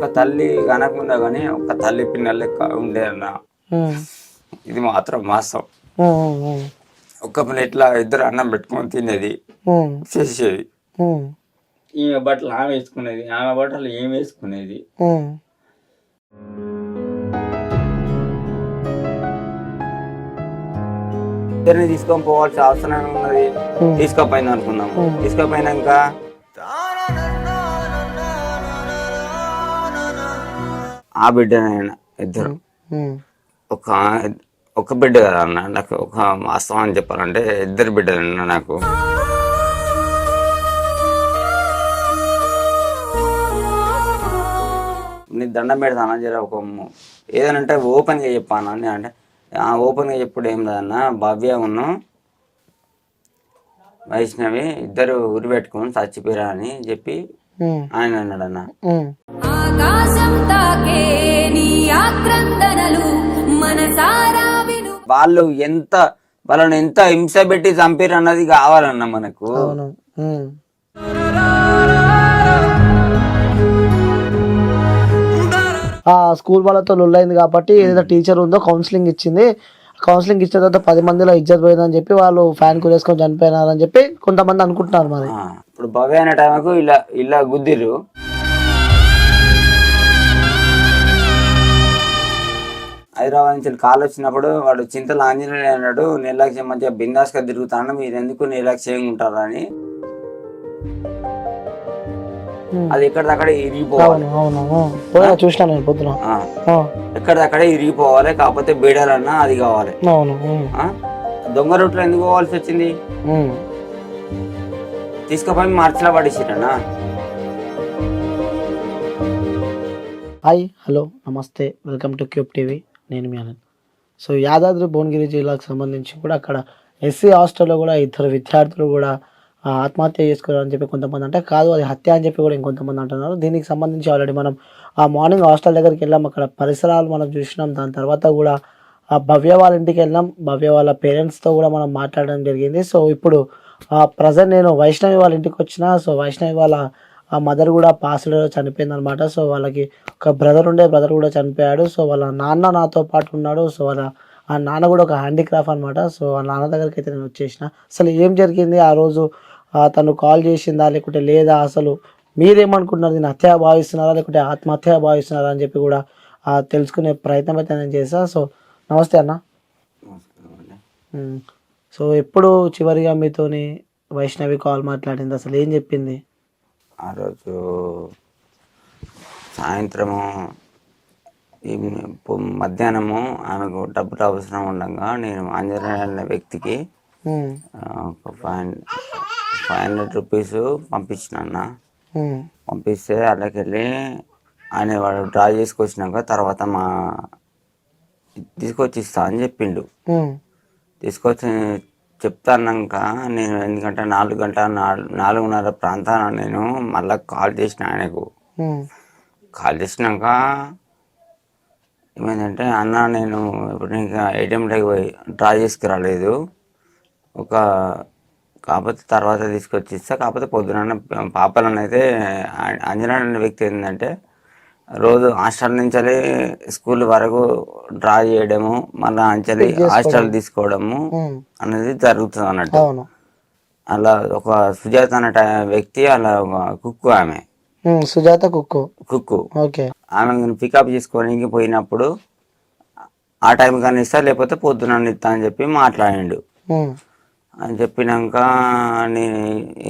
ఒక తల్లి కనకుండా కానీ ఒక తల్లి పిన్నెల లెక్క ఉండే అన్న. ఇది మాత్రం వాస్తవం. ఒక్క ప్లేట్లా ఇద్దరు అన్నం పెట్టుకొని తినేది, చేసేది. ఈమె బట్టలు ఆమె వేసుకునేది, ఆమె బట్టలు ఏమి వేసుకునేది. ఇద్దరిని తీసుకొని పోవాల్సిన అవసరం ఉన్నది. తీసుకపోయింది అనుకున్నాము. తీసుకపోయినాక ఆ బిడ్డనైనా ఇద్దరు ఒక బిడ్డ కదా అన్న. నాకు ఒక వాస్తవం అని చెప్పాలంటే ఇద్దరు బిడ్డలన్నా నాకు. నీ దండం పెడతానా జర ఒక ఏదనంటే ఓపెన్గా చెప్పాను అని. అంటే ఓపెన్గా చెప్పుడు ఏం లేదన్న. భవ్య ఉన్న వైష్ణవి ఇద్దరు ఉరి పెట్టుకొని చచ్చిపోయారా అని చెప్పి ఆయన అన్నాడు అన్న. వాళ్ళు వాళ్ళని ఎంత హింస పెట్టి చంపారు అన్నది కావాలన్న మనకు. స్కూల్ వాళ్ళతో లొల్లైంది కాబట్టి ఏదైతే టీచర్ ఉందో కౌన్సిలింగ్ ఇచ్చింది. కౌన్సిలింగ్ ఇచ్చిన తర్వాత 10 మందిలో ఇజ్జత్ పోయిందని చెప్పి వాళ్ళు ఫ్యాన్ కురేసుకొని చనిపోయినారని చెప్పి కొంతమంది అనుకుంటున్నారు. మరి ఇప్పుడు భవ్య అనే టైంకు ఇలా గుద్దిరు. హైదరాబాద్ నుంచి కాల్ వచ్చినప్పుడు వాడు చింతలు ఆంజనేయులు అన్నాడు, నిర్లక్ష్యం మంచిగా బిందాస్గా తిరుగుతాను, మీరు ఎందుకు నిర్లక్ష్యంగా ఉంటారు అని. అది ఎక్కడిదక్కడే ఇరిగిపోవాలి. ఎక్కడిదక్కడే ఇరిగిపోవాలి. కాకపోతే బీడాలన్నా అది కావాలి. దొంగ రూట్లో ఎందుకు పోవాల్సి వచ్చింది? తీసుకుపోయి మార్చిలో పడేసిరన్నా. హాయ్, హలో, నమస్తే, వెల్కమ్ టు క్యూబ్ టీవీ. నేను మీ ఆనంద్. సో యాదాద్రి భువనగిరి జిల్లాకు సంబంధించి కూడా అక్కడ ఎస్సీ హాస్టల్లో కూడా ఇద్దరు విద్యార్థులు కూడా ఆత్మహత్య చేసుకోవాలని చెప్పి కొంతమంది అంటే కాదు అది హత్య అని చెప్పి కూడా ఇంకొంతమంది అంటున్నారు. దీనికి సంబంధించి ఆల్రెడీ మనం ఆ మార్నింగ్ హాస్టల్ దగ్గరికి వెళ్ళాం. అక్కడ పరిసరాలు మనం చూసినాం. దాని తర్వాత కూడా ఆ భవ్య వాళ్ళ ఇంటికి వెళ్ళాం. భవ్య వాళ్ళ పేరెంట్స్తో కూడా మనం మాట్లాడడం జరిగింది. సో ఇప్పుడు ప్రజెంట్ నేను వైష్ణవి వాళ్ళ ఇంటికి వచ్చిన. సో వైష్ణవి వాళ్ళ ఆ మదర్ కూడా పాస్లో చనిపోయింది అనమాట. సో వాళ్ళకి ఒక బ్రదర్ కూడా చనిపోయాడు. సో వాళ్ళ నాన్న నాతో పాటు ఉన్నాడు. సో వాళ్ళ ఆ నాన్న కూడా ఒక హ్యాండిక్రాఫ్ట్ అనమాట. సో ఆ నాన్న దగ్గరికి అయితే నేను వచ్చేసిన. అసలు ఏం జరిగింది ఆ రోజు, తను కాల్ చేసిందా లేకుంటే లేదా, అసలు మీరేమనుకుంటున్నారు, దీన్ని హత్య భావిస్తున్నారా లేకుంటే ఆత్మహత్య భావిస్తున్నారా అని చెప్పి కూడా తెలుసుకునే ప్రయత్నం అయితే నేను చేశాను. సో నమస్తే అన్న. సో ఎప్పుడు చివరిగా మీతోని వైష్ణవి కాల్ మాట్లాడింది, అసలు ఏం చెప్పింది? ఆ రోజు సాయంత్రము మధ్యాహ్నము ఆమెకు డబ్బులు అవసరం ఉండగా నేను ఆంజనేయ అనే వ్యక్తికి ఒక 500 రూపీస్ పంపించిన. పంపిస్తే అలాగే వెళ్ళి ఆయన వాడు డ్రా చేసుకొచ్చినాక తర్వాత తీసుకొచ్చి ఇస్తా అని చెప్పిండు. తీసుకొచ్చి చెప్తాన్నాక నేను ఎందుకంటే 4:30 ప్రాంతాన నేను మళ్ళీ కాల్ చేసిన ఆయనకు. కాల్ చేసినాక ఏమైందంటే, అన్న నేను ఇప్పుడు ఇంకా ఏటీఎంలోకి పోయి డ్రా చేసుకురాలేదు, కాకపోతే తర్వాత తీసుకొచ్చి ఇస్తా, కాకపోతే పొద్దున పాపలను అయితే అంజనాడు అనే వ్యక్తి ఏంటంటే రోజు హాస్టల్ నుంచి స్కూల్ వరకు డ్రా చేయడము, మళ్ళీ అంచలి హాస్టల్ తీసుకోవడము అనేది జరుగుతుంది అన్నట్టు. అలా ఒక సుజాత అనే వ్యక్తి, అలా కుక్కు, ఆమె సుజాత కుక్కు ఆమె పికప్ చేసుకోవడానికి పోయినప్పుడు ఆ టైం కానీ ఇస్తా లేకపోతే పొద్దున ఇస్తా అని చెప్పి మాట్లాడిండు. అని చెప్పినాక నేను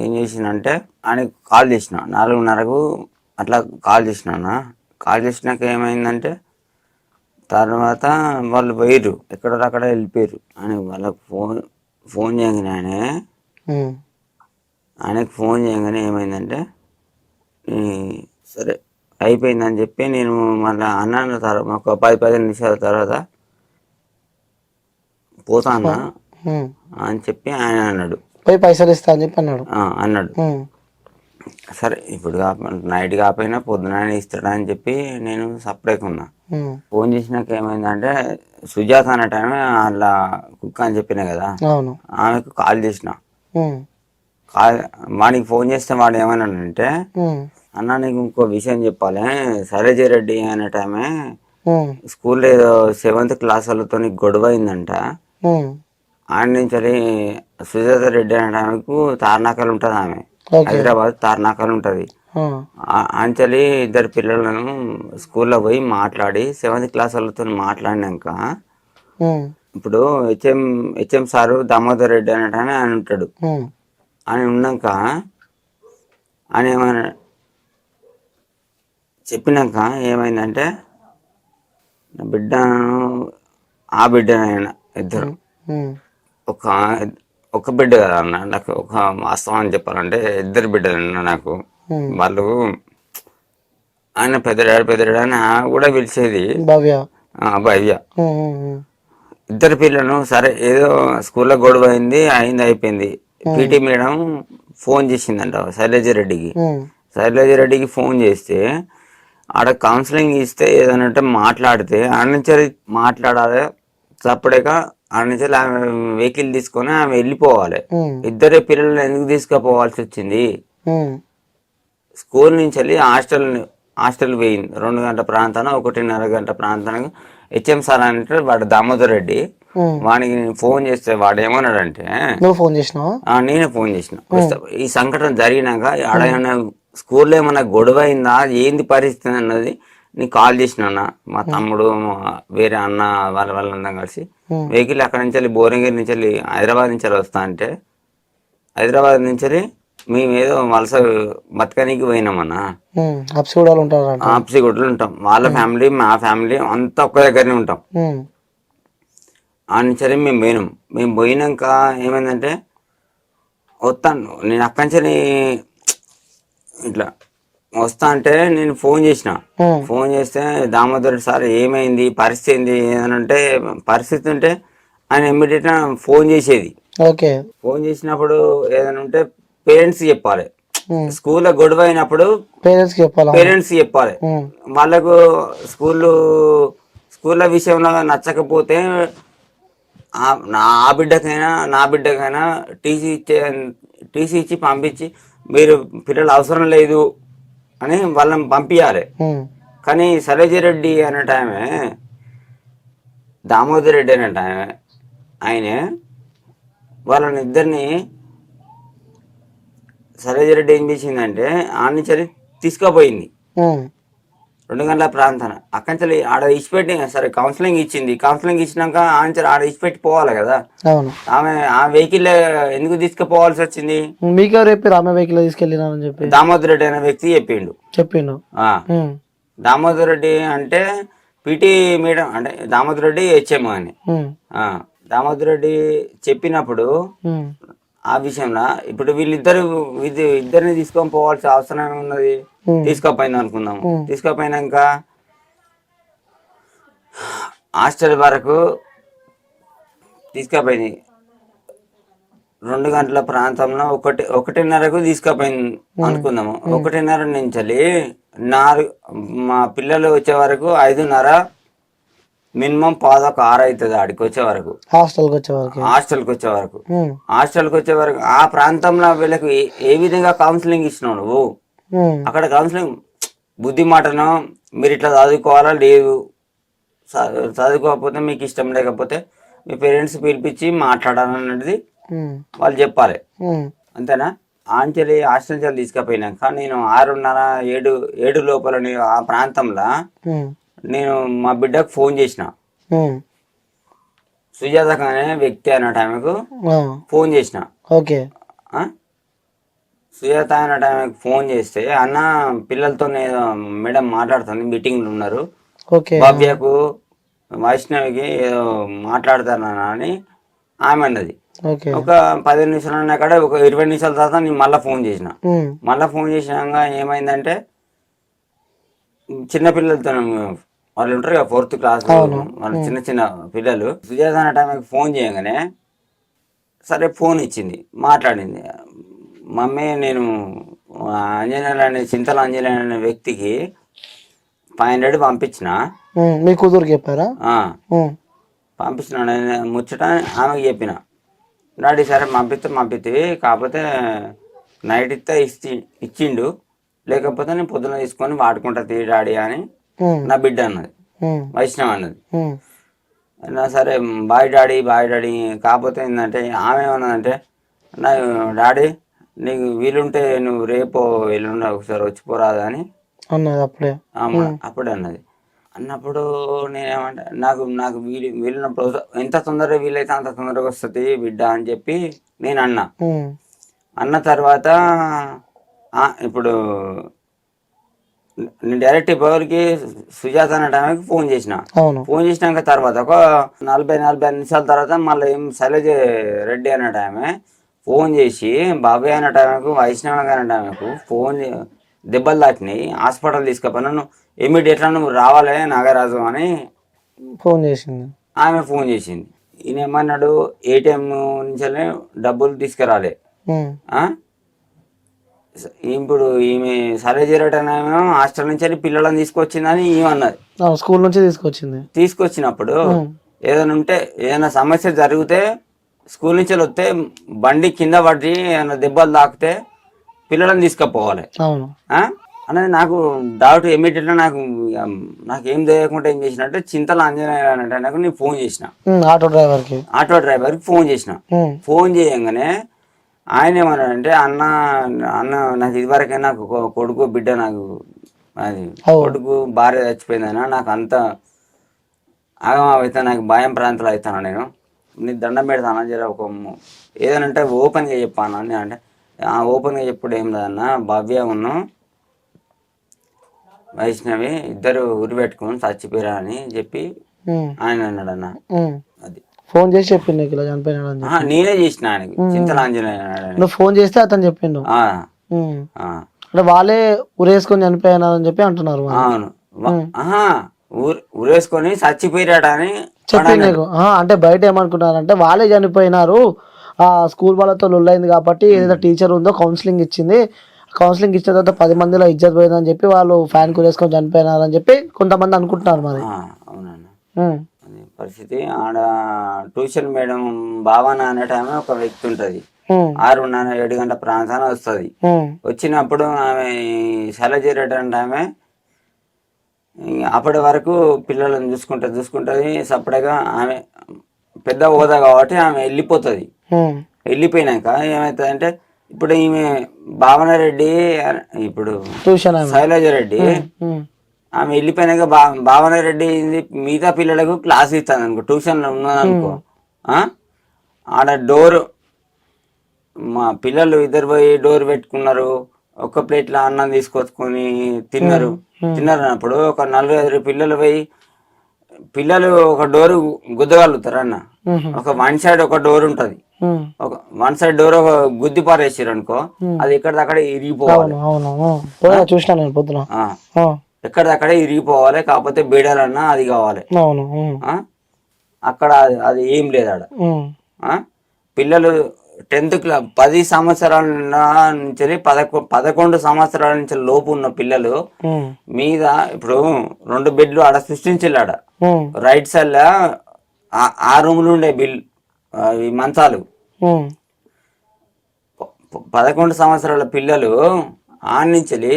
ఏం చేసినంటే ఆయనకు కాల్ చేసిన. 4:30కు అట్లా కాల్ చేసినాక ఏమైందంటే తర్వాత వాళ్ళు పోయిర్రు, ఎక్కడో అక్కడ వెళ్ళిపోయారు. అని వాళ్ళకు ఫోన్ చేయగానే ఆయనకు ఫోన్ చేయగానే ఏమైందంటే సరే అయిపోయిందని చెప్పి నేను మళ్ళీ అన్నాను. తర్వాత ఒక 10-15 నిమిషాల తర్వాత పోతానా అని చెప్పి ఆయన అన్నాడు. పోయి పైసలు ఇస్తా అని చెప్పి అన్నాడు. సరే ఇప్పుడు నైట్ కాకపోయినా పొద్దున ఇస్తాడా అని చెప్పి నేను సపరేట్గా ఉన్నా. ఫోన్ చేసినాక ఏమైందంటే సుజాత అనే టైం అలా కుక్క అని చెప్పినా కదా, ఆమెకు కాల్ చేసిన. వాడికి ఫోన్ చేస్తే వాడు ఏమన్నాడంటే అన్న నీకు ఇంకో విషయం చెప్పాలి. శైలజారెడ్డి అనే టైమే ఉమ్, స్కూల్లో ఏదో 7th క్లాస్ వాళ్ళతో గొడవ అయిందంట. ఉమ్, ఆడ నుంచి సుజాత రెడ్డి అనే ఆమెకు తార్నాకలు ఉంటుంది. ఆమె ఓకే. హైదరాబాద్ తార్నాకలు ఉంటుంది. ఆ, అంచలి ఇద్దరు పిల్లలను స్కూల్లో పోయి మాట్లాడి 7th క్లాస్ వాళ్ళతో మాట్లాడినాక ఉమ్, ఇప్పుడు హెచ్ఎం సారు దామోదర్ రెడ్డి అన్నట్టు ఆయన ఉంటాడు. ఉమ్, ఆయన ఉన్నాక ఆయన ఏమైనా చెప్పినాక ఏమైందంటే నా బిడ్డను ఆ బిడ్డనైనా ఇద్దరు ఉమ్, ఒక ఒక బిడ్డ కదా అన్న. నాకు ఒక వాస్తవం చెప్పాలంటే ఇద్దరు బిడ్డలు అన్న నాకు. ఉమ్, వాళ్ళు ఆయన పెద్దడాడు అని ఆమె కూడా పిలిచేది భవ్య. భవ్య. ఉమ్, ఉమ్, ఇద్దరు పిల్లలను సరే ఏదో స్కూల్లో గొడవ అయిపోయింది. పీటీ మేడం ఫోన్ చేసిందంట శైలజారెడ్డికి. ఉమ్, శైలజారెడ్డికి ఫోన్ చేస్తే ఆడ కౌన్సిలింగ్ ఇస్తే ఏదనంటే మాట్లాడితే ఆడ నుంచి మాట్లాడాలి. తప్పడాక ఆడ నుంచి ఆమె వెహికల్ తీసుకొని ఆమె వెళ్ళిపోవాలి. ఉమ్, ఇద్దరే పిల్లల్ని ఎందుకు తీసుకుపోవాల్సి వచ్చింది? ఉమ్, స్కూల్ నుంచి వెళ్ళి హాస్టల్ పోయింది. 2 గంటల ప్రాంతాన 1:30 గంటల ప్రాంతానికి హెచ్ఎం సార్ అంటే వాడు దామోదర్ రెడ్డి. ఉమ్. వాడికి ఫోన్ చేస్తే వాడు ఏమన్నాడంటే నువ్వు ఫోన్ చేసినావా? నేనే ఫోన్ చేసిన. ఈ సంఘటన జరిగినాక ఆడేమన్నా స్కూల్లో ఏమన్నా గొడవ అయిందా, ఏంది పరిస్థితి అన్నది నీకు కాల్ చేసిన. మా తమ్ముడు వేరే అన్న వాళ్ళందరం కలిసి వెహికల్ అక్కడ నుంచి వెళ్ళి భువనగిరి నుంచి వెళ్ళి హైదరాబాద్ నుంచి వస్తా అంటే హైదరాబాద్ నుంచి మేము ఏదో వలస బతకనికి పోయినామన్నా. అప్సిగూడలు ఉంటారు. ఆప్సిగూడలు ఉంటాం. వాళ్ళ ఫ్యామిలీ మా ఫ్యామిలీ అంతా ఒక్క దగ్గరనే ఉంటాం. ఆ నుంచి మేము పోయినాక ఏమైందంటే వస్తాను నేను అక్కడి నుంచి ఇట్లా వస్తా అంటే నేను ఫోన్ చేసిన. ఫోన్ చేస్తే దామోదర్ సార్ ఏమైంది పరిస్థితి ఏంది అని అంటే పరిస్థితి ఉంటే ఆయన ఇమ్మీడియట్ ఫోన్ చేసేది. ఫోన్ చేసినప్పుడు ఏదైనా ఉంటే పేరెంట్స్ చెప్పాలి. స్కూల్లో గొడవ అయినప్పుడు పేరెంట్స్ చెప్పాలి. వాళ్ళకు స్కూళ్ళ విషయంలో నచ్చకపోతే నా బిడ్డకైనా టీసీ ఇచ్చి పంపించి మీరు పిల్లలు అవసరం లేదు అని వాళ్ళని పంపించాలి. కానీ శైలజారెడ్డి అనే టైమే దామోదర్ రెడ్డి అనే టైమే ఆయనే వాళ్ళని ఇద్దరిని శైలజారెడ్డి ఏం చేసిందంటే ఆడ నుంచి తీసుకుపోయింది 2 గంటల ప్రాంతాన. అక్కడి నుంచి ఆడ ఇచ్చిపెట్టి సరే కౌన్సిలింగ్ ఇచ్చింది. కౌన్సిలింగ్ ఇచ్చినాక ఆడ ఇచ్చిపెట్టి పోవాలి కదా. ఆమె ఆ వెహికల్ ఎందుకు తీసుకుపోవాల్సి వచ్చింది? మీకు రేపు ఆమె వెహికల్ తీసుకెళ్ళినారని చెప్పి దామోదర్ రెడ్డి అనే వ్యక్తి చెప్పిండు. దామోదర్ రెడ్డి అంటే పిటి మేడం అంటే దామోదర్ రెడ్డి హెచ్ఎం అని. దామోదర్ రెడ్డి చెప్పినప్పుడు ఆ విషయంలో ఇప్పుడు ఇద్దరిని తీసుకొని పోవాల్సిన అవసరం ఉన్నది. తీసుకుపోయింది అనుకుందాము. తీసుకుపోయినాక హాస్టల్ వరకు తీసుకుపోయింది. 2 గంటల ప్రాంతంలో 1:30కు తీసుకుపోయింది అనుకుందాము. 1:30 నుంచి మా పిల్లలు వచ్చే వరకు 5:30 మినిమం 5:06 అవుతుంది. ఆడికి వచ్చే వరకు హాస్టల్కి వచ్చే వరకు ఆ ప్రాంతంలో వీళ్ళకి ఏ విధంగా కౌన్సిలింగ్ ఇచ్చినావు నువ్వు? అక్కడ కౌన్సిలింగ్ బుద్ధి మాటను మీరు ఇట్లా చదువుకోవాలా లేదు, చదువుకోకపోతే మీకు ఇష్టం లేకపోతే మీ పేరెంట్స్ పిలిపించి మాట్లాడాలన్నది వాళ్ళు చెప్పాలి. అంతేనా? ఆంచలి హాస్టల్ నుంచి తీసుకుపోయినాక నేను 6:30 7 లోపల ఆ ప్రాంతంలో నేను మా బిడ్డకు ఫోన్ చేసిన. సుజాత అనే వ్యక్తి అన్న టైంకు ఫోన్ చేసిన. సుజాత అనే టైంకి ఫోన్ చేస్తే అన్న పిల్లలతో మేడం మాట్లాడుతుంది, మీటింగ్లు ఉన్నారు, భవ్యకు వైష్ణవికి ఏదో మాట్లాడతానని అని ఆమె అన్నది. ఒక 15 నిమిషాలు అన్న కాడ ఒక 20 నిమిషాల తర్వాత నేను మళ్ళీ ఫోన్ చేసిన. చేసినాక ఏమైందంటే చిన్నపిల్లలతో వాళ్ళు ఉంటారు కదా 4th క్లాస్ వాళ్ళు చిన్న పిల్లలు. సుజాత అనే టైంకి ఫోన్ చేయగానే సరే ఫోన్ ఇచ్చింది, మాట్లాడింది. మమ్మీ నేను ఆంజనేయులు అనే చింతల ఆంజనేయులు అనే వ్యక్తికి 500 పంపించిన. మీ కూతురుకి చెప్పారా? పంపించిన ముచ్చట ఆమెకి చెప్పిన. డాడీ సరే పంపిస్తే కాకపోతే నైట్ ఇచ్చిండు, లేకపోతే నేను పొద్దున తీసుకొని వాడుకుంటా తీ డాడీ అని ఉమ్, నా బిడ్డ అన్నది, ఉమ్, వైష్ణవ్ అన్నది. ఉమ్, నా సరే బాయ్ డాడీ కాకపోతే ఏంటంటే ఆమె ఏమన్నదంటే, నా డాడీ నీకు వీలుంటే నువ్వు రేపు ఎల్లుండి ఒకసారి వచ్చిపోరాదు అని అన్నది అప్పుడే. అప్పుడే అన్నది. అన్నప్పుడు నేనేమంటే నాకు నాకు వీలున్నప్పుడు ఎంత తొందరగా వీలైతే అంత తొందరగా వస్తుంది బిడ్డ అని చెప్పి నేను అన్నా. ఉమ్, అన్న తర్వాత ఇప్పుడు నేను డైరెక్ట్ ఇప్పటివరకు సుజాత అనే టైంకి ఫోన్ చేసిన. అవును. ఫోన్ చేసినాక తర్వాత ఒక 40-45 నిమిషాల తర్వాత మళ్ళీ ఏం శైలజ రెడ్డి అనే టైమే ఫోన్ చేసి బాబాయ్ అనే టైంకు వైష్ణవ్ అనే టైంకు దెబ్బలు తాకినాయి హాస్పిటల్ తీసుకుపోయి నన్ను ఇమీడియట్గా నువ్వు రావాలి నాగరాజు అని ఫోన్ చేసింది. ఆమె ఫోన్ చేసింది. ఈయన ఏమన్నాడు, ఏటీఎం నుంచి డబ్బులు తీసుకురాలే. ఉమ్, ఇప్పుడు ఈమె సరేజేరటనేమో హాస్టల్ నుంచి వెళ్ళి పిల్లలను తీసుకొచ్చిందని ఏమన్నది. స్కూల్ నుంచి తీసుకొచ్చినప్పుడు ఏదైనా ఉంటే ఏదైనా సమస్య జరిగితే స్కూల్ నుంచి వస్తే బండి కింద పడి ఏమైనా దెబ్బలు తాకితే పిల్లలను తీసుకుపోవాలి అనేది నాకు డౌట్. ఇమీడియట్గా నాకు ఏం తెలియకుండా ఏం చేసినట్టే చింతల ఆంజనేయ అంటే నాకు నేను ఫోన్ చేసిన ఆటో డ్రైవర్కి ఫోన్ చేసిన. ఫోన్ చేయంగానే ఆయన ఏమన్నాడంటే, అన్న నాకు ఇదివరకే నాకు కొడుకు బిడ్డ, నాకు అది కొడుకు భార్య చచ్చిపోయిందన్నా, నాకు అంత ఆగమవుతా, నాకు భయం ప్రాంతాలు అవుతాను, నేను నీ దండం పెడతాను జర ఒక ఏదైనా అంటే ఓపెన్గా చెప్పాను అని. అంటే ఓపెన్గా చెప్పుడు ఏం లేదన్న, భవ్య ఉన్ను వైష్ణవి ఇద్దరు ఉరి పెట్టుకుని చచ్చిపోయారా అని చెప్పి ఆయన అన్నాడు అన్న. అది ఫోన్ చేసి చెప్పిండు ఇలా చనిపోయినాడు. నేనే చేసిన ఆయనకి చింతలాంజనేయ. నువ్వు ఫోన్ చేస్తే అతను చెప్పిండు అంటే వాళ్ళే ఉరేసుకొని చనిపోయినారని చెప్పి అంటున్నారు. అవును, ఉరేసుకొని చచ్చిపోయాడు అని చెప్పింది నీకు. అంటే బయట ఏమనుకుంటున్నారంటే వాళ్ళే చనిపోయినారు, ఆ స్కూల్ వాళ్ళతో లొల్లైంది కాబట్టి ఏదైతే టీచర్ ఉందో కౌన్సిలింగ్ ఇచ్చింది, కౌన్సిలింగ్ ఇచ్చిన తర్వాత 10 మందిలో ఇజ్జత్ పోయిందని చెప్పి వాళ్ళు ఫ్యాన్ కురేసుకొని చనిపోయినారని చెప్పి కొంతమంది అనుకుంటున్నారు. మరి అవునన్నా పరిస్థితి. ఆడ ట్యూషన్ మేడం భావన అనే టైమే ఒక వ్యక్తి ఉంటది, 6-7 గంటల ప్రాంతాన వస్తుంది. వచ్చినప్పుడు ఆమె శైలజరెడ్డి అంటే ఆమె అప్పటి వరకు పిల్లలను చూసుకుంటుంది సపరేట్గా. ఆమె పెద్ద హోదా కాబట్టి ఆమె వెళ్ళిపోతుంది. వెళ్ళిపోయినాక ఏమవుతుందంటే, ఇప్పుడు ఈమె భావన రెడ్డి, ఇప్పుడు శైలజ రెడ్డి ఆమె వెళ్ళిపోయినాక భావన రెడ్డి మిగతా పిల్లలకు క్లాస్ ఇస్తుంది అనుకో, ట్యూషన్లో ఉన్నదనుకో, ఆడ డోర్ మా పిల్లలు ఇద్దరు పోయి డోర్ పెట్టుకున్నారు, ఒక్క ప్లేట్లో అన్నం తీసుకొచ్చుకొని తిన్నారు అన్నప్పుడు ఒక 4-5 పిల్లలు పోయి పిల్లలు ఒక డోరు గుద్దగలుగుతారు అన్న. ఒక వన్ సైడ్ ఒక డోర్ ఉంటది, ఒక వన్ సైడ్ డోర్ ఒక గుద్ది పారేసారు అనుకో, అది ఎక్కడిదక్కడ ఇరిగిపోవాలి. ఎక్కడిదక్కడే ఇరిగిపోవాలి, కాకపోతే బీడాలన్నా అది కావాలి. అక్కడ అది ఏం లేదు ఆడ. పిల్లలు 10th క్లాస్ 10 సంవత్సరాల నుంచి 11 సంవత్సరాల నుంచి లోపు ఉన్న పిల్లలు మీద ఇప్పుడు 2 బెడ్లు ఆడ సృష్టించాలి. ఆడ రైట్ సైడ్ ఆ రూములు ఉండే ఈ మంచాలు 11 సంవత్సరాల పిల్లలు ఆన్నించి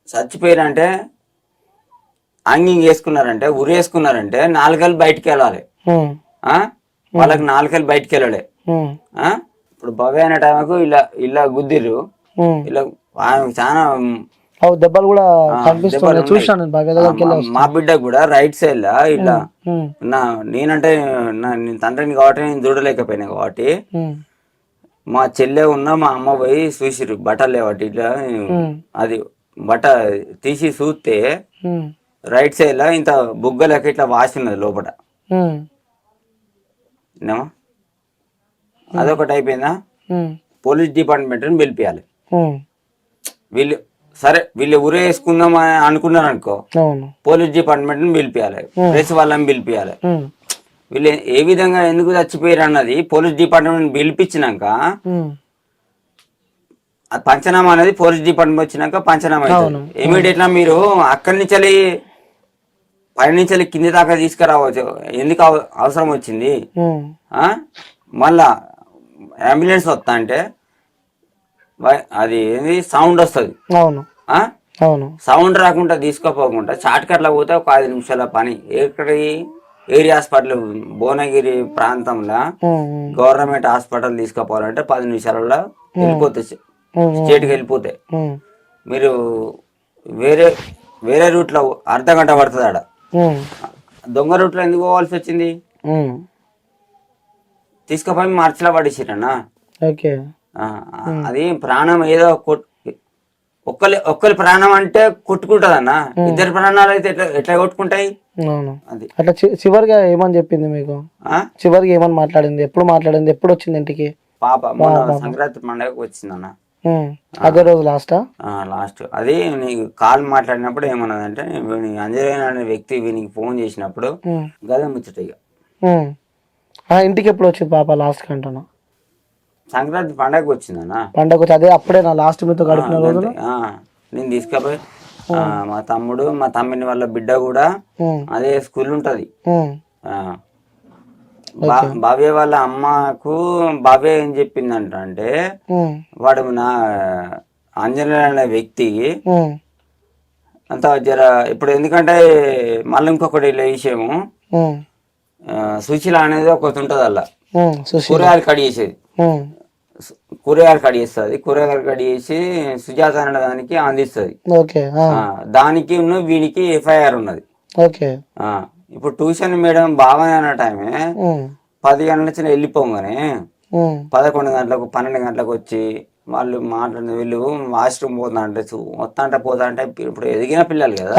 చచ్చిపోయారంటే, హంగింగ్ వేసుకున్నారంటే, ఉరేసుకున్నారంటే 4 ఏళ్ళు బయటికి వెళ్ళాలి. వాళ్ళకి 4 ఏళ్ళు బయటికి వెళ్ళాలి. ఇప్పుడు భవ్య అనే టైంకు ఇలా గుద్దిర్రు, ఇలా చాలా దెబ్బలు కూడా మా బిడ్డ కూడా రైట్ సైడ్ లా ఇట్లా నేనంటే నేను తండ్రిని కాబట్టి నేను చూడలేకపోయినా కాబట్టి మా చెల్లె ఉన్న మా అమ్మ పోయి చూసిరు బట్టలు లేవట్టి ఇట్లా. అది బట్ట తీసి చూస్తే రైట్ సైడ్ లా ఇంత బుగ్గలకి ఇట్లా వాసి ఉన్నది లోపల. అదొకటి అయిపోయిందా, పోలీస్ డిపార్ట్మెంట్ పిలిపియాలి. వీళ్ళు ఉరే వేసుకుందాం అని అనుకున్నారు అనుకో, పోలీస్ డిపార్ట్మెంట్ పిలిపియాలి, ప్రెస్ వాళ్ళని పిలిపియాలి. వీళ్ళు ఏ విధంగా ఎందుకు చచ్చిపోయారు అన్నది పోలీస్ డిపార్ట్మెంట్ పిలిపించినాక పంచనామా అనేది పోలీస్ డిపార్ట్మెంట్ వచ్చినాక పంచనామా అవుతుంది. ఇమీడియట్గా మీరు అక్కడి నుంచి పైనుంచి కింది దాకా తీసుకురావచ్చు. ఎందుకు అవసరం వచ్చింది? మళ్ళా అంబులెన్స్ వస్తా అంటే అది ఏంది సౌండ్ వస్తుంది. అవును అవును సౌండ్ రాకుండా తీసుకోపోకుండా షార్ట్ కట్లో పోతే ఒక 5 నిమిషాల పని. ఎక్కడి ఏరియా హాస్పిటల్ భువనగిరి ప్రాంతంలో గవర్నమెంట్ హాస్పిటల్ తీసుకుపోవాలంటే 10 నిమిషాలలో వెళ్ళిపోతాయి, స్టేట్కి వెళ్ళిపోతాయి. మీరు వేరే వేరే రూట్లో అర్ధ గంట పడుతుంది. ఆడ దొంగ రూట్లో ఎందుకు పోవాల్సి వచ్చింది? తీసుకుపోయి మార్చిలో పడేసిరన్నా. అది ప్రాణం ఏదో ఒక్కరి ప్రాణం అంటే కొట్టుకుంటది అన్న, ఇద్దరు ప్రాణాలు అయితే ఎట్లా ఎట్లా కొట్టుకుంటాయి? అది అట్లా చివరిగా ఏమని చెప్పింది మీకు? చివరికి ఏమని మాట్లాడింది? ఎప్పుడు మాట్లాడింది? ఎప్పుడు వచ్చింది ఇంటికి? పాప సంక్రాంతి పండుగకు వచ్చిందన్న. అదే రోజు లాస్ట్. అది నీకు కాల్ మాట్లాడినప్పుడు ఏమన్నదంటే, అంజనేయ అనే వ్యక్తి వీనికి ఫోన్ చేసినప్పుడు గదే ముచ్చట. ఇక ఇంటికి ఎప్పుడు వచ్చింది పాప లాస్ట్ కంటున్నా? సంక్రాంతి పండగకు వచ్చిందన్న. పండగ వచ్చి అదే అప్పుడే నా లాస్ట్ మీతో గడిపిన రోజు నేను తీసుకుపోయి మా తమ్ముడు మా తమ్ముని వాళ్ళ బిడ్డ కూడా అదే స్కూల్ ఉంటది. బాబే వాళ్ళ అమ్మకు బాబే ఏం చెప్పిందంట అంటే, వాడు నా అంజనేయ అనే వ్యక్తి అంత జర ఇప్పుడు, ఎందుకంటే మళ్ళీ ఇంకొకటి విషయము, సుశీల అనేది ఒకటి ఉంటది అలా, కూరగాయలు కట్ చేసేది. కూరగాయలు కట్ చేస్తుంది, కూరగాయలు కట్ చేసి సుజాత అనే దానికి అందిస్తుంది. దానికి వీనికి ఎఫ్ఐఆర్ ఉన్నది. ఇప్పుడు ట్యూషన్ మేడం బాగా అన్న టైమే 10 గంటల నుంచి వెళ్ళిపోగానే 11 గంటలకు 12 గంటలకు వచ్చి వాళ్ళు మాట్లాడిన, వీళ్ళు వాష్రూమ్ పోతుందంటే వస్తా పోతా అంటే, ఇప్పుడు ఎదిగిన పిల్లలు కదా,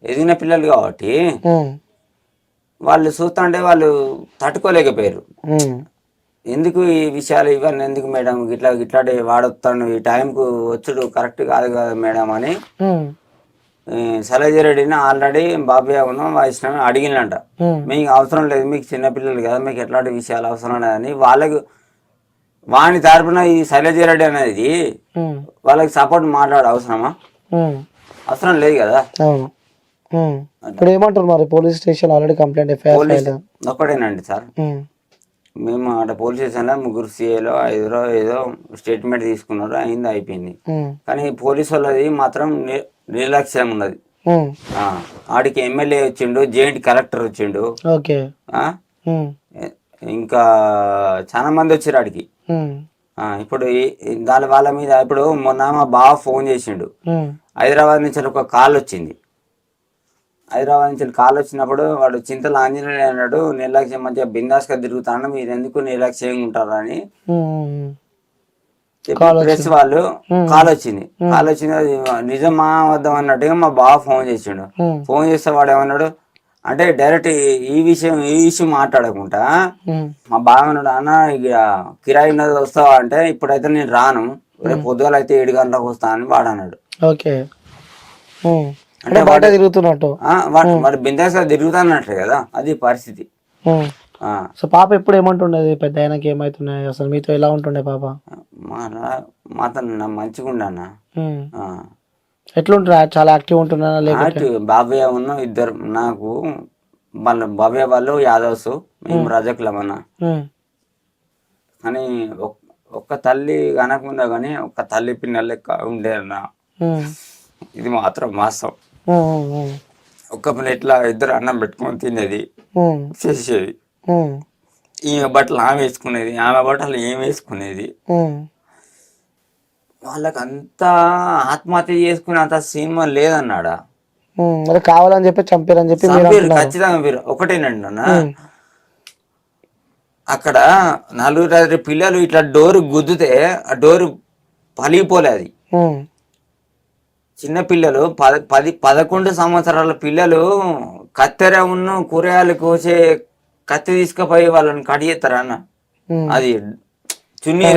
ఎదిగిన పిల్లలు కాబట్టి వాళ్ళు చూస్తుంటే వాళ్ళు తట్టుకోలేకపోయారు. ఎందుకు ఈ విషయాలు ఇవన్నీ ఎందుకు మేడం, ఇట్లాంటి వాడొస్తాను, ఈ టైంకు వచ్చుడు కరెక్ట్ కాదు కదా మేడం అని శైలజారెడ్డిని ఆల్రెడీ బాబయ్య వైష్ణవి అడిగినంట. మీకు అవసరం లేదు, మీకు చిన్నపిల్లలు కదా, మీకు ఎట్లాంటి విషయాలు అవసరం లేదని వాళ్ళకు వాని తరపున ఈ శైలజారెడ్డి అనేది వాళ్ళకి సపోర్ట్ మాట్లాడే అవసరమా? అవసరం లేదు కదా. ఇప్పుడు ఏమంటారు మరి? Police station already complaint FIR ఒక్కటేనండి సార్. మేము అక్కడ పోలీస్ స్టేషన్లో 3 CAలో 5 ఏదో స్టేట్మెంట్ తీసుకున్నారు, అయింది అయిపోయింది. కానీ పోలీసు వాళ్ళది మాత్రం నిర్లక్ష్యం ఉన్నది. ఆడికి ఎమ్మెల్యే వచ్చిండు, జాయింట్ కలెక్టర్ వచ్చిండు, ఇంకా చాలా మంది వచ్చారు ఆడికి. ఇప్పుడు వాళ్ళ మీద ఇప్పుడు మొన్న మా బావ ఫోన్ చేసిండు, హైదరాబాద్ నుంచి ఒక కాల్ వచ్చింది. హైదరాబాద్ నుంచి కాల్ వచ్చినప్పుడు వాడు చింతల ఆంజనేయులు అన్నాడు, నిర్లక్ష్యం మంచిగా బిందాస్గా తిరుగుతాను, మీరు ఎందుకు నిర్లక్ష్యంగా ఉంటారు అని ప్రెస్ వాళ్ళు కాల్ వచ్చింది. అది నిజమా వద్దాం అన్నట్టుగా మా బావ ఫోన్ చేసిండు. ఫోన్ చేస్తే వాడు ఏమన్నాడు అంటే, డైరెక్ట్ ఈ విషయం మాట్లాడకుండా మా బావ అన్నాడు, అన్న ఇక కిరాయి ఉన్నది వస్తావా అంటే, ఇప్పుడైతే నేను రాను, రేపు పొద్దుగాల అయితే 7 గంటలకు వస్తా అని వాడు అన్నాడు. అంటే వాడు తిరుగుతున్నట్టు, వాడు బిందాస్గా తిరుగుతానట్టు కదా, అది పరిస్థితి. సో పాప ఎప్పుడు ఏమంటుండేది? పెద్ద ఆయనకి ఏమైతున్నాయి అసలు? మీతో ఎలా ఉంటుండే పాప? మాతో మంచిగా ఉండన్నా. ఎట్లుంటున్నా? చాలా యాక్టివ్ ఉంటున్నా? బాబయ్య ఉన్న ఇద్దరు నాకు వాళ్ళ బాబయ్య వాళ్ళు యాదవ్స్, మేము రజకులమన్నా. కానీ ఒక్క తల్లి కనకుండా కానీ ఒక్క తల్లి పిన్నెల లెక్క ఉండే అన్న, ఇది మాత్రం వాస్తవం. ఒక్క ప్లేట్లా ఇద్దరు అన్నం పెట్టుకొని తినేది, చేసేది. ఈమె బట్టలు ఆమె వేసుకునేది, ఆమె బట్టలు ఏం వేసుకునేది. వాళ్ళకి అంత ఆత్మహత్య చేసుకునే అంత సినిమా లేదన్నాడా. కావాలని చెప్పి చంపారని చెప్పి ఖచ్చితంగా మీరు ఒకటేనండి అన్న. అక్కడ 4 పిల్లలు ఇట్లా డోరు గుద్దితే ఆ డోరు పలిగిపోలే. అది చిన్న పిల్లలు 11 సంవత్సరాల పిల్లలు కత్తెర ఉన్న కూరగాయలు కోసే కత్తి తీసుకుపోయి వాళ్ళని కట్ చేస్తారా అన్న? అది చున్నీ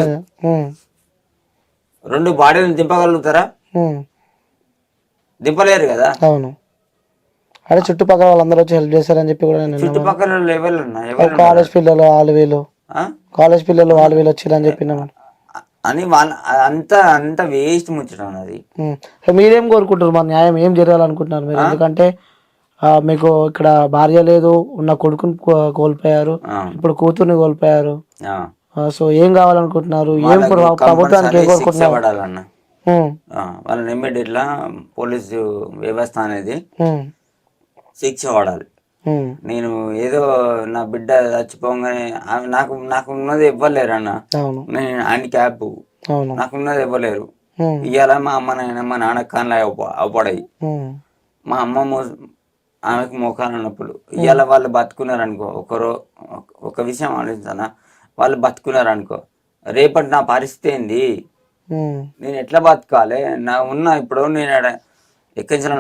2 బాడీలు దింపగలుగుతారా? దింపలేరు కదా. అవును. అదే చుట్టుపక్కల వాళ్ళందరూ వచ్చి హెల్ప్ చేస్తారని చెప్పి కూడా చుట్టుపక్కల కాలేజ్ పిల్లలు వాళ్ళు వీళ్ళు వచ్చిరని చెప్పిన అని వాళ్ళ అంత వేస్ట్ ముచ్చడం. అది మీరేం కోరుకుంటారు? మా న్యాయం ఏం జరగాలనుకుంటున్నారు మీరు? ఎందుకంటే మీకు ఇక్కడ భార్య లేదు, ఉన్న కొడుకుని కోల్పోయారు, ఇప్పుడు కూతుర్ని కోల్పోయారు. సో ఏం కావాలనుకుంటున్నారు? ఏం ప్రభుత్వానికి ఏం కోరుకుంటున్నారు? పడాలన్న వాళ్ళని ఇమ్మీడియట్లా పోలీసు వ్యవస్థ అనేది శిక్ష పడాలి. నేను ఏదో నా బిడ్డ చచ్చిపోగానే నాకు ఉన్నది ఇవ్వలేరు అన్న. నేను హ్యాండిక్యాప్, నాకున్నది ఇవ్వలేరు. ఇవాళ మా అమ్మ మా నాన్న కాన్లు అవపడాయి. మా అమ్మ ఆమెకు మోకాలు నొప్పులు. ఇవాళ వాళ్ళు బతుకున్నారు అనుకో, ఒక విషయం ఆలోచించానా, వాళ్ళు బతుకున్నారు అనుకో, రేపటి నా పరిస్థితి ఏంది? నేను ఎట్లా బతకాలి? నా ఇప్పుడు నేను ఎక్కడి నుంచి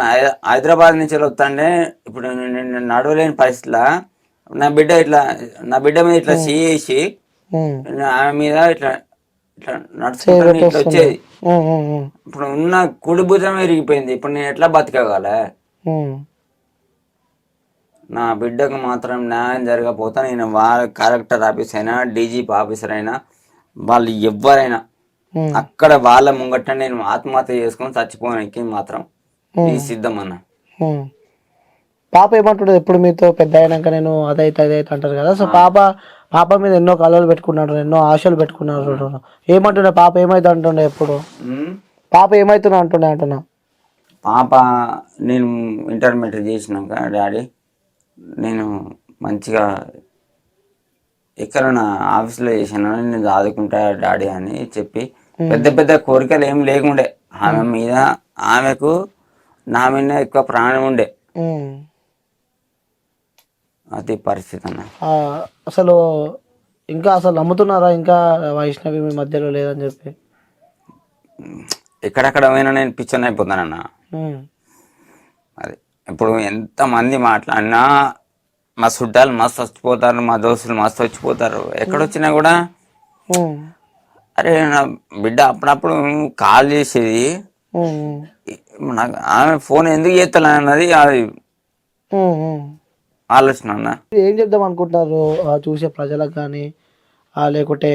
హైదరాబాద్ నుంచి వస్తాండే ఇప్పుడు నేను నడవలేని పరిస్థితిలో నా బిడ్డ మీద ఇట్లా చేసి ఆమె మీద ఇట్లా ఇట్లా నడుచుకుంటాను ఇట్లా వచ్చేది. ఇప్పుడు ఉన్న కుడి భుజం విరిగిపోయింది. ఇప్పుడు నేను ఎట్లా బతకగల? నా బిడ్డకు మాత్రం న్యాయం జరగకపోతే నేను వాళ్ళ కలెక్టర్ ఆఫీస్ అయినా డీజీపీ ఆఫీసర్ అయినా వాళ్ళు ఎవ్వరైనా అక్కడ వాళ్ళ ముంగట నేను ఆత్మహత్య చేసుకొని చచ్చిపోయానికి మాత్రం ఈ సిద్ధం అన్న. పాప ఏమంటుండదు ఎప్పుడు మీతో పెద్ద అయినాక నేను అదైతే అంటారు కదా. సో పాప మీద ఎన్నో కళలు పెట్టుకున్నాడు, ఎన్నో ఆశలు పెట్టుకున్నాడు. ఏమంటుండే పాప? ఏమైతే అంటుండే ఎప్పుడు? పాప ఏమైతున్నా అంటున్నా? పాప నేను ఇంటర్మీడియట్ చేసినాక డాడీ నేను మంచిగా ఎక్కడ నా ఆఫీస్లో చేసాను, నేను చదువుకుంటా డాడీ అని చెప్పి పెద్ద పెద్ద కోరికలు ఏం లేకుండే ఆమె మీద. ఆమెకు నా మీద ఎక్కువ ప్రాణం ఉండే. అది పరిస్థితి అన్న. అసలు అసలు నమ్ముతున్నారా ఇంకా వైష్ణవి మీ మధ్యలో లేదని చెప్పి? ఎక్కడెక్కడ పోయినా నేను పిచ్చర్ అయిపోతానన్న. అది ఇప్పుడు ఎంతమంది మాట్లాడినా మా చుట్టాలు మస్తు వచ్చిపోతారు, మా దోస్తులు మస్తు వచ్చిపోతారు. ఎక్కడొచ్చినా కూడా అరే నా బిడ్డ అప్పుడప్పుడు కాల్ చేసేది, నాకు ఆమె ఫోన్ ఎందుకు చేస్తా అన్నది అది ఆలోచన అన్న. ఏం చెప్దాం అనుకుంటున్నారు చూసే ప్రజలకు కానీ లేకుంటే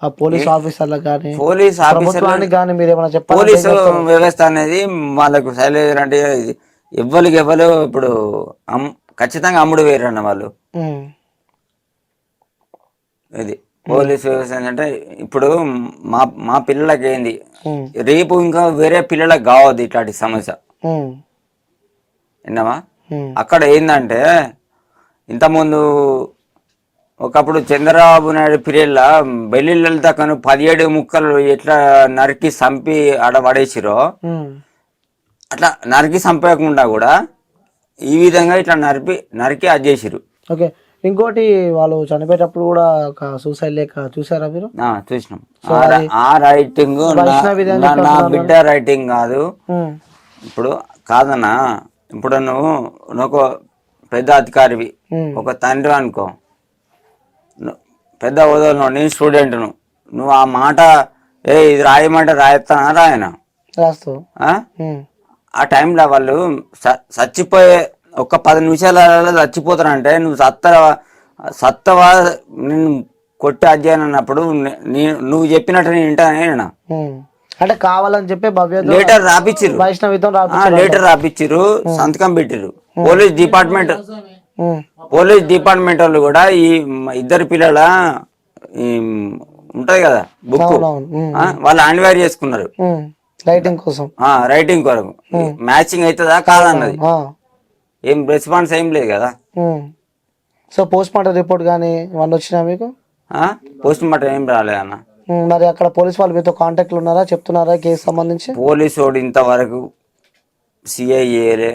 ఆ పోలీస్ ఆఫీసర్లకు కానీ, పోలీస్ ఆఫీసర్లకు కానీ మీరు ఏమైనా చెప్పాలి? పోలీసు వ్యవస్థ అనేది వాళ్ళకు సైలెంట్ అంటే ఎవ్వరికి ఎవ్వరు ఇప్పుడు ఖచ్చితంగా అమ్ముడు వేరన్న వాళ్ళు. ఇది పోలీస్ వ్యవస్థ ఏంటంటే ఇప్పుడు మా పిల్లలకి ఏంది, రేపు ఇంకా వేరే పిల్లలకు కావద్దు ఇట్లాంటి సమస్య. విన్నావా? అక్కడ ఏంటంటే ఇంతకుముందు ఒకప్పుడు చంద్రబాబు నాయుడు పీరియడ్లో బెల్లిళ్ళ దాకా 17 ముక్కలు ఎట్లా నరికి చంపి ఆడ పడేసిరో అట్లా నరికి చంపకుండా కూడా ఈ విధంగా ఇట్లా నరికి అది చేసిరు. ఓకే, ఇంకోటి వాళ్ళు చనిపోయేటప్పుడు కూడా ఒక సూసైడ్ లేక చూసారా మీరు? చూసినాం. ఆ రైటింగ్ నా బిడ్డ రైటింగ్ కాదు. ఇప్పుడు కాదన్నా, ఇప్పుడు నువ్వు ఒక పెద్ద అధికారివి, ఒక తండ్రి అనుకో, పెద్ద హోదాలో నేను స్టూడెంట్ను, నువ్వు ఆ మాట ఇది రాయమంటే రాయస్తానా రాయనా? రాస్తూ ఆ టైంలో వాళ్ళు చచ్చిపోయే ఒక 10 నిమిషాలలో చచ్చిపోతారంటే నువ్వు సత్తవా నేను కొట్టి అధ్యయనం అన్నప్పుడు నువ్వు చెప్పినట్టు నేను వింటానేనా? అంటే కావాలని చెప్పి లెటర్ రాపిచ్చిరు, లెటర్ రాపిచ్చిరు, సంతకం పెట్టిరు. పోలీస్ డిపార్ట్మెంట్ వాళ్ళు కూడా ఈ ఇద్దరు పిల్లల ఉంటది కదా బుక్, వాళ్ళు హ్యాండ్ చేసుకున్నారు రైటింగ్ కోసం, రైటింగ్ కొరకు. మ్యాచింగ్ అవుతుందా కాదన్నది ఏం రెస్పాన్స్ ఏం లేదు కదా. సో పోస్ట్ మార్టం రిపోర్ట్ కానీ ఇవన్నీ వచ్చినా మీకు? పోస్ట్ మార్టం ఏం రాలేదన్న. మరి అక్కడ పోలీస్ వాళ్ళు మీతో కాంటాక్ట్లు ఉన్నారా, చెప్తున్నారా కేసు సంబంధించి? పోలీసు వాడు ఇంతవరకు సిఐ చేయలే,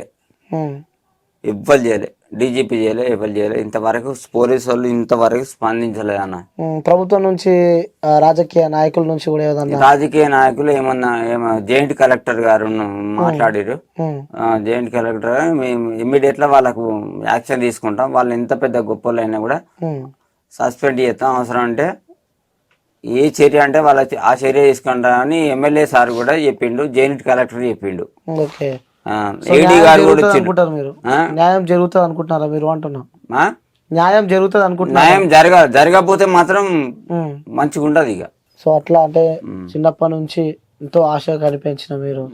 ఎవ్వరు చేయలే, డీజీపీ చేయలే, ఎవరు చేయలే. ఇంతవరకు పోలీసు వాళ్ళు ఇంతవరకు స్పందించలేదు అన్న. ప్రభుత్వం నుంచి రాజకీయ నాయకుల నుంచి కూడా ఏదన్నా? రాజకీయ నాయకులు ఏమన్నా జాయింట్ కలెక్టర్ గారు మాట్లాడారు. జాయింట్ కలెక్టర్ మేము ఇమ్మీడియట్గా వాళ్ళకు యాక్షన్ తీసుకుంటాం, వాళ్ళు ఎంత పెద్ద గొప్పలు అయినా కూడా సస్పెండ్ చేస్తాం, అవసరం అంటే ఏ చర్య అంటే వాళ్ళ ఆ చర్య తీసుకుంటామని ఎమ్మెల్యే సార్ కూడా చెప్పిండు, జాయింట్ కలెక్టర్ చెప్పిండు. న్యాయం జరుగుతుంది అనుకుంటున్నారా మీరు? అంటున్నా న్యాయం జరుగుతుంది అనుకుంటున్నా. న్యాయం జరగకపోతే మాత్రం మంచిగా ఉండదు ఇక. సో అట్లా అంటే చిన్నప్పటి నుంచి ఎంతో ఆశ కనిపించిన మీరు,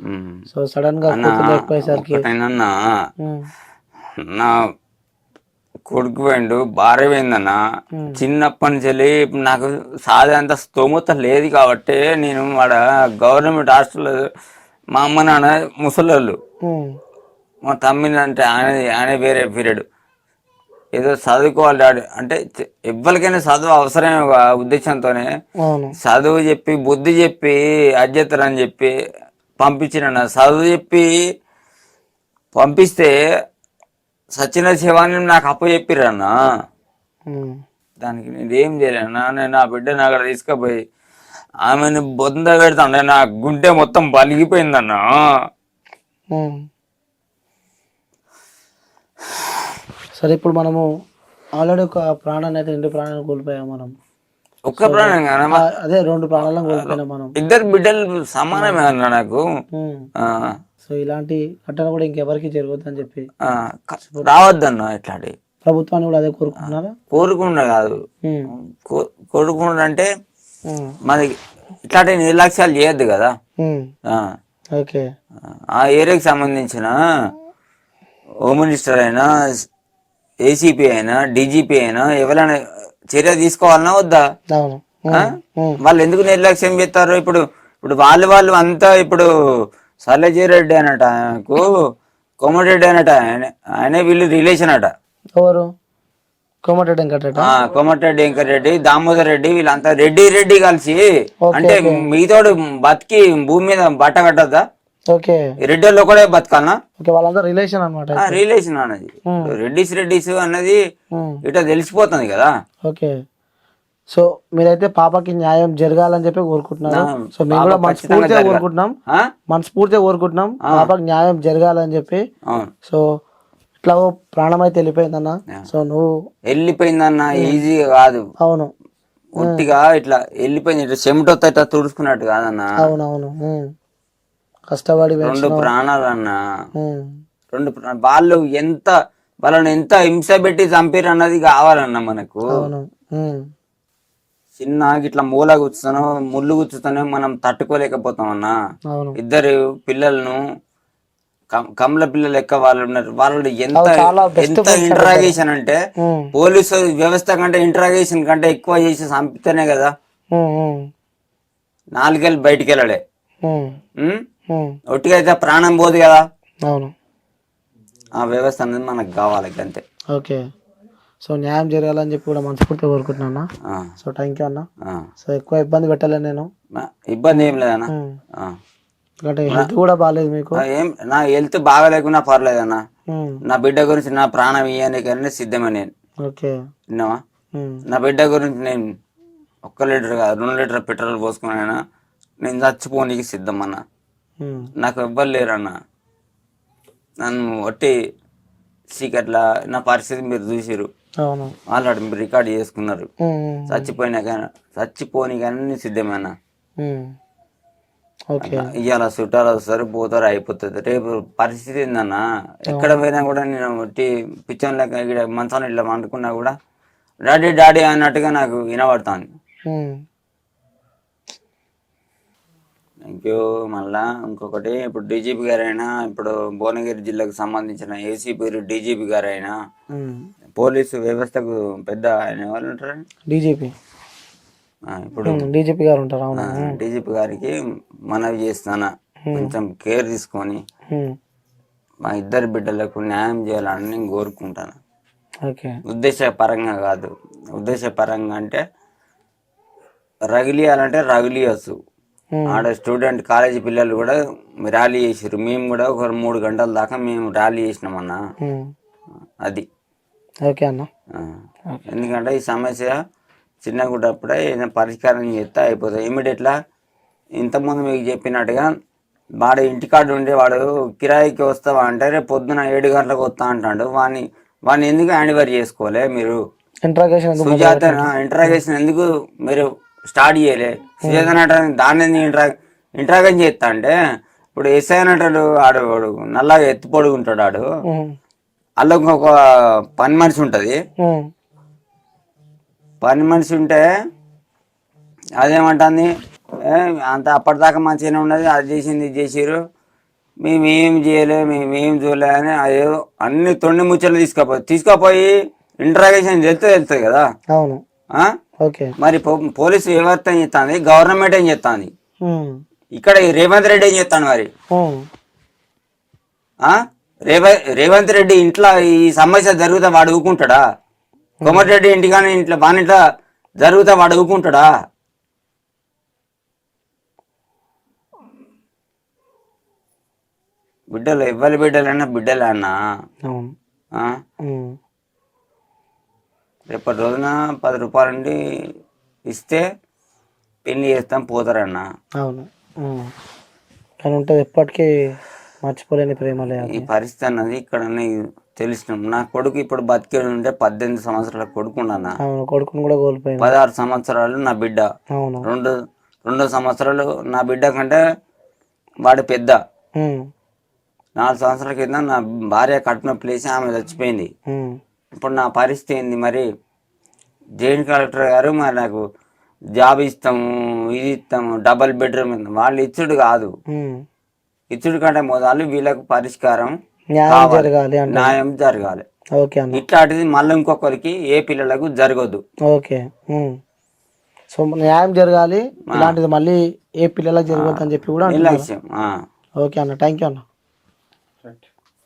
సో సడన్ గా ఎక్కువసరికి నా కొడుకు పోయిండు, భార్య పోయిందన్న. చిన్నప్పటి నుంచి వెళ్ళి నాకు సాధంత స్తోమత లేదు కాబట్టి నేను వాడ గవర్నమెంట్ హాస్టల్, మా అమ్మ నాన్న ముసలోళ్ళు, మా తమ్మిని అంటే ఆయన వేరే పీరియడ్, ఏదో చదువుకోవాలి డాడీ అంటే ఎవరికైనా చదువు అవసరమే ఒక ఉద్దేశంతోనే చదువు చెప్పి బుద్ధి చెప్పి అధ్యతరని చెప్పి పంపించిన. చదువు చెప్పి పంపిస్తే సచిన శివాన్ని నాకు అప్పు చెప్పిరన్న. దానికి నేను ఏం చేయలేనా, నేను నా బిడ్డను అక్కడ తీసుకుపోయి ఆమెను బొంద పెడతాను, నా గుండె మొత్తం పలిగిపోయిందన్న. సరే ఇప్పుడు మనము ఆల్రెడీ ఒక ప్రాణాన్ని అయితే 2 ప్రాణాలను కోల్పోయాం మనం. ఒక్క ప్రాణం కాదమ్మా, అదే 2 ప్రాణాలను కోల్పోయినాం మనం. ఇద్దరు బిడ్డలు సమానమే అన్న నాకు. సో ఇలాంటి ఘటన కూడా ఇంకెవరికి జరగద్దని చెప్పి రావద్దన్న. ఇట్లాంటి ప్రభుత్వాన్ని కూడా అదే కోరుకుంటున్నారా? కోరుకుండా కాదు, కోరుకుండా అంటే మనకి ఇట్లాంటి నిర్లక్ష్యాలు చేయొద్దు కదా. ఓకే, ఆ ఏరియాకి సంబంధించిన హోమ్ మినిస్టర్ అయినా, ఏసీపీ అయినా, డీజీపీ అయినా ఎవరైనా చర్య తీసుకోవాలన్నా వద్దా? వాళ్ళు ఎందుకు నిర్లక్ష్యం చేస్తారు? ఇప్పుడు వాళ్ళు అంతా ఇప్పుడు సల్లజిరెడ్డి అనట, ఆయనకు కోమటిరెడ్డి అనట, ఆయన వీళ్ళు రిలేషన్ అట. ఎవరు? కోమటిరెడ్డి వెంకటరెడ్డి, దామోదర్ రెడ్డి, వీళ్ళంతా రెడ్డి రెడ్డి కలిసి అంటే మీతోడు బతికి భూమి మీద బట్ట కట్టద్దా? ఓకే, రెడ్డిలో కూడా బతకాలనా? వాళ్ళంతా రిలేషన్ అన్నమాట. రిలేషన్ అన్నది రెడ్డిస్ అన్నది ఇట్లా తెలిసిపోతుంది కదా. ఓకే, సో మీరైతే పాపకి న్యాయం జరగాలని చెప్పి కోరుకుంటున్నారు. సో మేము కూడా మనస్ఫూర్తిగా కోరుకుంటున్నాం పాపకి న్యాయం జరగాలని చెప్పి. సో ఇట్లా ప్రాణం అయితే వెళ్ళిపోయిందన్న. సో నువ్వు వెళ్ళిపోయిందన్న, ఈజీగా కాదు. అవును, ఒట్టిగా ఇట్లా వెళ్ళిపోయింది, ఇట్లా చెమటొత్త ఇట్లా తుడుచుకున్నట్టు కాదన్న. అవునవును, కష్టపడి 2 ప్రాణాలు అన్న. 2 వాళ్ళు వాళ్ళని ఎంత హింస పెట్టి చంపారు అన్నది కావాలన్న మనకు. చిన్న ఇట్లా మూల కూర్చుతానో ముళ్ళు కూర్చుతానో మనం తట్టుకోలేకపోతాం అన్న. 2 పిల్లలను కమల పిల్లలు లెక్క వాళ్ళు ఉన్నారు. వాళ్ళు ఎంత ఇంటరాగేషన్ అంటే పోలీసు వ్యవస్థ కంటే ఇంటరాగేషన్ కంటే ఎక్కువ చేసి చంపితేనే కదా 4 ఏళ్ళు బయటికి వెళ్ళలే. ఒట్టిగా అయితే ప్రాణం పోదు కదా. ఆ వ్యవస్థ అనేది మనకు కావాలి అంతే. ఓకే, సో న్యాయం జరగాలని చెప్పి కూడా మనస్ఫూర్తిగా కోరుకుంటున్నా. సో థ్యాంక్ యూ అన్న. సో ఎక్కువ ఇబ్బంది పెట్టలేదు నేను. ఇబ్బంది ఏం లేదన్నా, హెల్త్ కూడా బాగాలేదు మీకు? నా హెల్త్ బాగా లేకున్నా పర్లేదన్నా. నా బిడ్డ గురించి నా ప్రాణం ఇయ్యడానికైనా సిద్ధమే నేను. విన్నావా? నా బిడ్డ గురించి నేను 1 లీటర్ కాదు 2 లీటర్ పెట్రోల్ పోసుకున్నా నేను చచ్చిపోనీకి సిద్ధం అన్న. నాకు ఎవ్వరు లేరన్నా. నన్ను ఒట్టి సీకట్లా నా పరిస్థితి మీరు చూసిరు, ఆల్రెడీ మీరు రికార్డ్ చేసుకున్నారు. చచ్చిపోని కానీ సిద్ధమేనా? ఇవాళ చుట్టాలు వస్తారు పోతారు అయిపోతుంది. రేపు పరిస్థితి ఏందన్నా, ఎక్కడ పోయినా కూడా నేను పిచ్చం లెక్క మంచాన్ని ఇట్లా వండుకున్నా కూడా డాడీ డాడీ అన్నట్టుగా నాకు వినబడుతుంది. Thank you. మళ్ళా ఇంకొకటి, ఇప్పుడు డీజీపీ గారైనా, ఇప్పుడు భువనగిరి జిల్లాకు సంబంధించిన ఏసీపీ డీజీపీ గారైనా, పోలీసు వ్యవస్థకు పెద్ద ఆయన ఎవరు ఉంటారు? డీజీపీ. ఇప్పుడు డీజీపీ గారు ఉంటారు. డీజీపీ గారికి మనవి చేస్తానా, కొంచెం కేర్ తీసుకొని మా 2 బిడ్డలకు న్యాయం చేయాలని నేను కోరుకుంటాను. ఉద్దేశపరంగా కాదు, ఉద్దేశపరంగా అంటే రగిలియాలంటే రగిలియచ్చు. ఆడ స్టూడెంట్ కాలేజీ పిల్లలు కూడా ర్యాలీ చేసారు, మేము కూడా ఒక 3 గంటల దాకా మేము ర్యాలీ చేసినామన్నా. అది ఓకే అన్న. ఎందుకంటే ఈ సమస్య చిన్నగున్నప్పుడే పరిష్కారం చేస్తే అయిపోతుంది ఇమీడియట్లా. ఇంతకుముందు మీకు చెప్పినట్టుగా వాడు ఇంటికాడ ఉండే వాడు కిరాయికి వస్తావా అంటే రేపు పొద్దున 7 గంటలకు వస్తా అంటాడు. వాడిని ఎందుకు హ్యాండ్ ఓవర్ చేసుకోలే మీరు? సుజాత ఇంట్రాగేషన్ ఎందుకు మీరు స్టార్ట్ చేయలే? సుజాత నటాన్ని దాన్ని ఇంట్రాగేషన్ చేస్తా అంటే, ఇప్పుడు ఎస్ఐ నటాడు ఆడు నల్లగా ఎత్తి పొడుగుంటాడు, ఆడు అలా ఇంకొక పని మనిషి ఉంటుంది. పని మనిషి ఉంటే అదేమంటుంది, అంత అప్పటిదాకా మంచిగానే ఉన్నది, అది చేసింది ఇది చేసిరు, మేమేం చేయలే మేమేం చూడలే అని అదేదో అన్ని తొండి ముచ్చలు తీసుకుపోయి ఇంట్రాగేషన్ చేస్తే వెళ్తుంది కదా. అవును. ఆ? ఓకే. మరి పోలీసు వ్యవస్థ ఏం చేస్తుంది, గవర్నమెంట్ ఏం చేస్తుంది, ఉమ్, ఇక్కడ ఈ రేవంత్ రెడ్డి ఏం చేస్తాను మరి? ఉమ్, ఆ? రేవంత్ రెడ్డి ఇంట్లో ఈ సమస్య జరుగుతా వాడు ఊకుంటాడా? కోమటిరెడ్డి ఇంటికాని ఇంట్లో బానిట్లా జరుగుతా వాడు ఊకుంటాడా? బిడ్డలు ఎవ్వరి బిడ్డలన్నా బిడ్డలే అన్నా. అవును. ఆ? ఉమ్, రేపటి రోజున 10 రూపాయలు నుండి ఇస్తే పెళ్లి చేస్తాం పోతారన్నా. అవును. ఉమ్. కానీ ఉంటుంది ఎప్పటికీ మర్చిపోలేని ప్రేమలే ఈ అది. పరిస్థితి అన్నది ఇక్కడ తెలిసిన నా కొడుకు ఇప్పుడు బతికేడు ఉంటే 18 సంవత్సరాల కొడుకున్నా, అవును. కొడుకుని కూడా కోల్పోయింది. 16 సంవత్సరాలు నా బిడ్డ, అవును. రెండు సంవత్సరాలు నా బిడ్డ కంటే వాడు పెద్ద. ఉమ్, 4 సంవత్సరాల క్రితం నా భార్య కట్టిన ప్లేస్ ఆమె చచ్చిపోయింది. ఉమ్, ఇప్పుడు నా పరిస్థితి ఏంది మరి? జాయింట్ కలెక్టర్ గారు మరి నాకు జాబ్ ఇస్తాము, ఇది ఇస్తాము, డబల్ బెడ్రూమ్ వాళ్ళు ఇచ్చుడు కాదు, ఉమ్. ఇచ్చుడు కంటే మొదలు వీళ్ళకు పరిష్కారం న్యాయం కావాలి, జరగాలి అంటే. న్యాయం జరగాలి. ఓకే అన్న. ఇట్లాంటిది మళ్ళీ ఇంకొకరికి ఏ పిల్లలకు జరగదు. ఓకే. ఉమ్. సో న్యాయం జరగాలి, ఇలాంటిది మళ్ళీ ఏ పిల్లలకు జరగదు అని చెప్పి కూడా అంటున్నారు. నిర్లక్ష్యం. ఓకే అన్న, థ్యాంక్ యూ అన్న.